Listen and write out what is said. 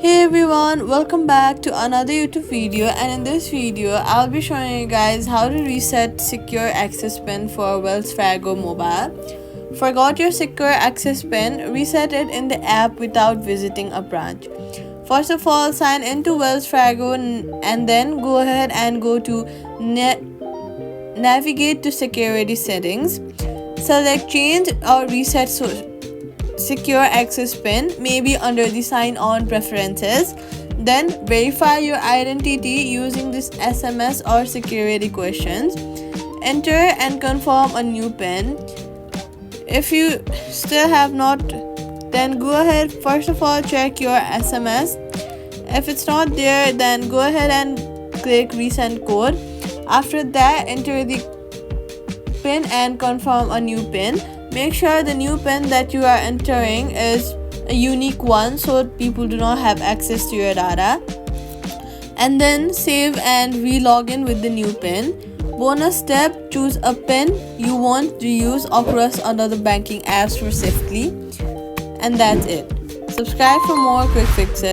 Hey everyone, welcome back to another YouTube video, and in this video I'll be showing you guys how to reset secure access pin for Wells Fargo mobile. Forgot your secure access pin? Reset it in the app without visiting a branch. First of all, sign into Wells Fargo and then go ahead and go to navigate to security settings. Select change or reset secure access pin, maybe under the sign on preferences. Then verify your identity using this SMS or security questions. Enter and confirm a new pin. If you still have not, then go ahead, first of all check your SMS. If it's not there, then go ahead and click resend code. After that, enter the pin and confirm a new pin. Make sure the new pin that you are entering is a unique one so people do not have access to your data. And then save and re-log in with the new pin. Bonus step, choose a pin you want to use across other banking apps for safely. And that's it. Subscribe for more quick fixes.